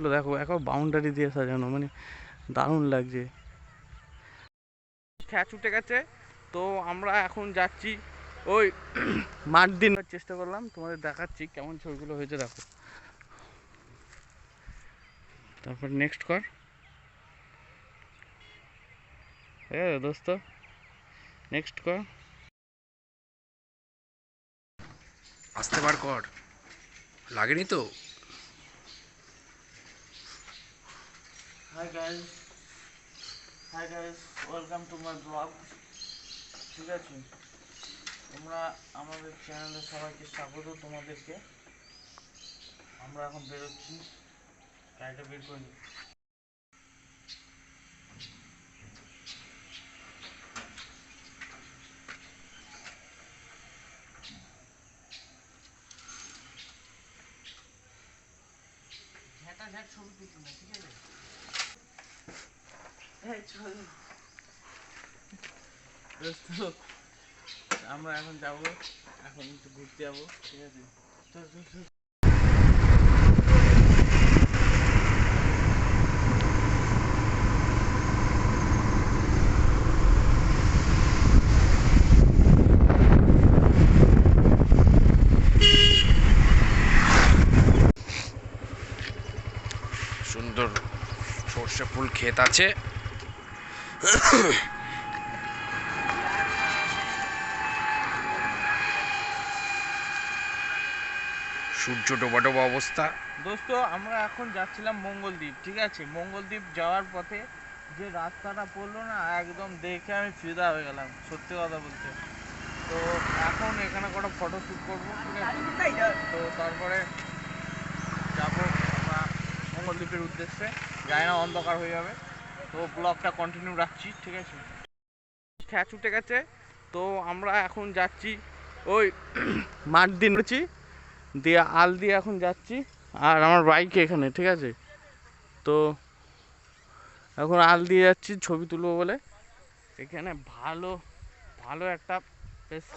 গাছগুলো দেখো এখন বাউন্ডারি দিয়ে সাজানো, মানে দারুণ লাগছে। খ্যাচ উঠে গেছে, তো আমরা এখন যাচ্ছি ওই মাঠ দিন চেষ্টা করলাম, তোমাদের দেখাচ্ছি কেমন ছবিগুলো হয়েছে দেখো। তারপর নেক্সট কর দোস্ত, নেক্সট কর, আসতে বার কর, লাগেনি তো? Hi guys, welcome to my blog. ঠিক আছে, তোমরা আমাদের চ্যানেলে সবাইকে স্বাগত তোমাদেরকে। আমরা এখন বেরোচ্ছি, গাড়িটা বের করে নিই। ছবি তুলছি না, ঠিক আছে? চলো আমরা এখন যাবো, এখন একটু ঘুরতে যাবো, ঠিক আছে? চল চল চল। সুন্দর সর্ষে ফুল ক্ষেত আছে। সূর্য ডোবা ডোবা অবস্থা। দোস্ত আমরা এখন যাচ্ছিলাম মঙ্গলদ্বীপ, ঠিক আছে? মঙ্গলদ্বীপ যাওয়ার পথে যে রাস্তাটা পড়লো না, একদম দেখে আমি ফিদা হয়ে গেলাম, সত্যি কথা বলতে। তো এখন এখানে কটা ফটো শ্যুট করবো, ঠিক আছে? তো তারপরে যাবো আমরা মঙ্গলদ্বীপের উদ্দেশ্যে, জানি না অন্ধকার হয়ে যাবে, তো ব্লগটা কন্টিনিউ রাখছি, ঠিক আছে? খ্যাচ উঠে গেছে, তো আমরা এখন যাচ্ছি ওই মাঠ দিন দিয়ে আল দিয়ে এখন যাচ্ছি, আর আমার বাইক এখানে, ঠিক আছে? তো এখন আল দিয়ে যাচ্ছি ছবি তুলবো বলে। এখানে ভালো ভালো একটা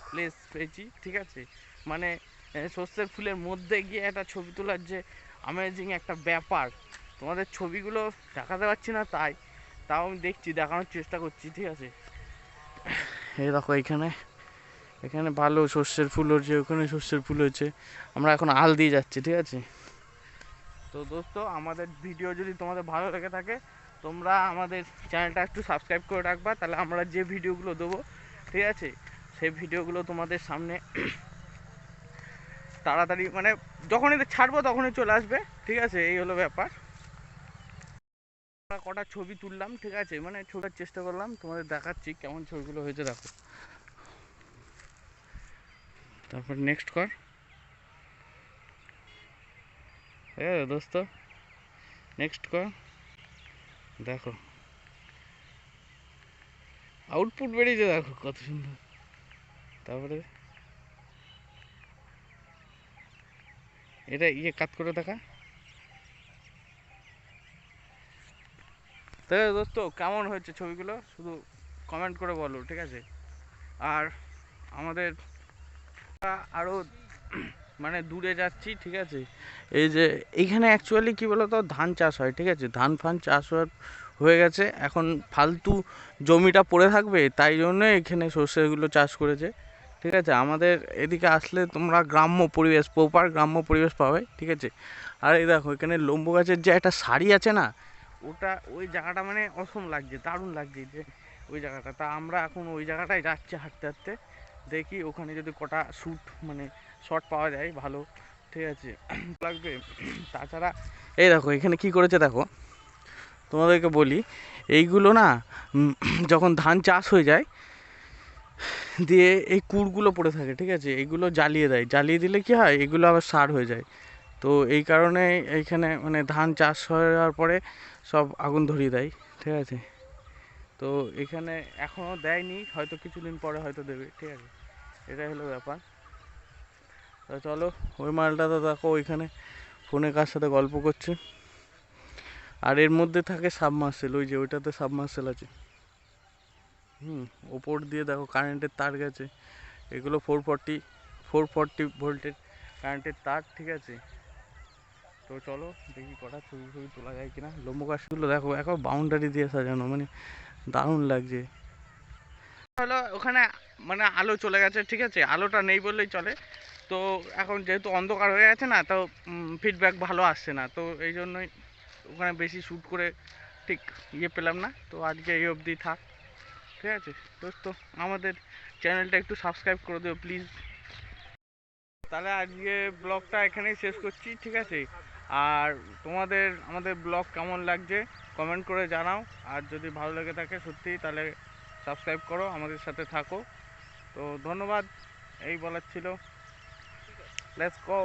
প্লেস পেয়েছি, ঠিক আছে? মানে সর্ষের ফুলের মধ্যে গিয়ে একটা ছবি তোলার যে অ্যামেজিং একটা ব্যাপার, তোমাদের ছবিগুলো দেখাতে পারছি না, তাও আমি দেখছি, দেখানোর চেষ্টা করছি, ঠিক আছে? এই দেখো এখানে এখানে ভালো সর্ষের ফুল হচ্ছে, ওখানে সর্ষের ফুল হচ্ছে, আমরা এখন আল দিয়ে যাচ্ছি, ঠিক আছে? তো দোস্ত আমাদের ভিডিও যদি তোমাদের ভালো লেগে থাকে, তোমরা আমাদের চ্যানেলটা একটু সাবস্ক্রাইব করে রাখবা, তাহলে আমরা যে ভিডিওগুলো দেবো, ঠিক আছে, সেই ভিডিওগুলো তোমাদের সামনে তাড়াতাড়ি, মানে যখনই ছাড়বো তখনই চলে আসবে, ঠিক আছে? এই হলো ব্যাপার। আমরা কটা ছবি তুললাম, ঠিক আছে, মানে ছবির চেষ্টা করলাম, তোমাদের দেখাচ্ছি কেমন ছবিগুলো হয়েছে দেখো। তারপর নেক্সট কর দোস্ত, নেক্সট কর, দেখো আউটপুট বেরিয়েছে দেখো কত সুন্দর। তারপরে এটা কাট করে দেখা। তাহলে দোস্ত কেমন হয়েছে ছবিগুলো শুধু কমেন্ট করে বলো, ঠিক আছে? আর আমাদের আরও মানে দূরে যাচ্ছি, ঠিক আছে? এই যে এইখানে অ্যাকচুয়ালি কী বলো তো, ধান চাষ হয়, ঠিক আছে? ধান ফান চাষ হয়ে গেছে, এখন ফালতু জমিটা পড়ে থাকবে, তাই জন্য এখানে সর্ষেগুলো চাষ করেছে, ঠিক আছে? আমাদের এদিকে আসলে তোমরা গ্রাম্য পরিবেশ, প্রপার গ্রাম্য পরিবেশ পাবে, ঠিক আছে? আর এই দেখো এখানে লম্বু গাছের যে একটা শাড়ি আছে না, ওই জায়গাটা মানে অসম লাগছে, দারুণ লাগছে যে ওই জায়গাটা। তা আমরা এখন ওই জায়গাটায় যাচ্ছি হাঁটতে হাঁটতে, দেখি ওখানে যদি কটা শ্যুট মানে শট পাওয়া যায় ভালো, ঠিক আছে? লাগবে। তাছাড়া এই দেখো এখানে কি করেছে দেখো, তোমাদেরকে বলি, এইগুলো না যখন ধান চাষ হয়ে যায় দিয়ে এই কুড়গুলো পড়ে থাকে, ঠিক আছে? এইগুলো জ্বালিয়ে দেয়, জ্বালিয়ে দিলে কি হয়, এগুলো আবার সার হয়ে যায়। তো এই কারণে এইখানে মানে ধান চাষ হয়ে যাওয়ার পরে সব আগুন ধরিয়ে দেয়, ঠিক আছে? তো এখানে এখনও দেয়নি, হয়তো কিছুদিন পরে হয়তো দেবে, ঠিক আছে? এটাই হলো ব্যাপার। তা চলো, ওই মালটা তো দেখো ওইখানে ফোনে কার সাথে গল্প করছে, আর এর মধ্যে থাকে সাবমার্সেল, ওই যে ওইটাতে সাবমার্সেল আছে। ওপর দিয়ে দেখো কারেন্টের তার গেছে, এগুলো 440 ভোল্টের কারেন্টের তার, ঠিক আছে? তো চলো দেখি কটা ছবি ছবি তোলা যায় কিনা। জম্মু কাশ্মীরগুলো দেখো এখন বাউন্ডারি দিয়ে সাজানো, মানে দারুণ লাগছে। হলো ওখানে মানে আলো চলে গেছে, ঠিক আছে, আলোটা নেই বললেই চলে। তো এখন যেহেতু অন্ধকার হয়ে গেছে না, তো ফিডব্যাক ভালো আসছে না, তো এই জন্যই ওখানে বেশি শ্যুট করে ঠিক পেলাম না। তো আজকে এই অবধি থাক, ঠিক আছে দোস্ত। আমাদের চ্যানেলটা একটু সাবস্ক্রাইব করে দিও প্লিজ। তাহলে আজকে ব্লগটা এখানেই শেষ করছি, ঠিক আছে। আর তোমাদের আমাদের ব্লগ কেমন লাগছে কমেন্ট করে জানাও। আর যদি ভালো লেগে থাকে সত্যি, তাহলে সাবস্ক্রাইব করো, আমাদের সাথে থাকো। তো ধন্যবাদ, এই বলার ছিল। Let's go.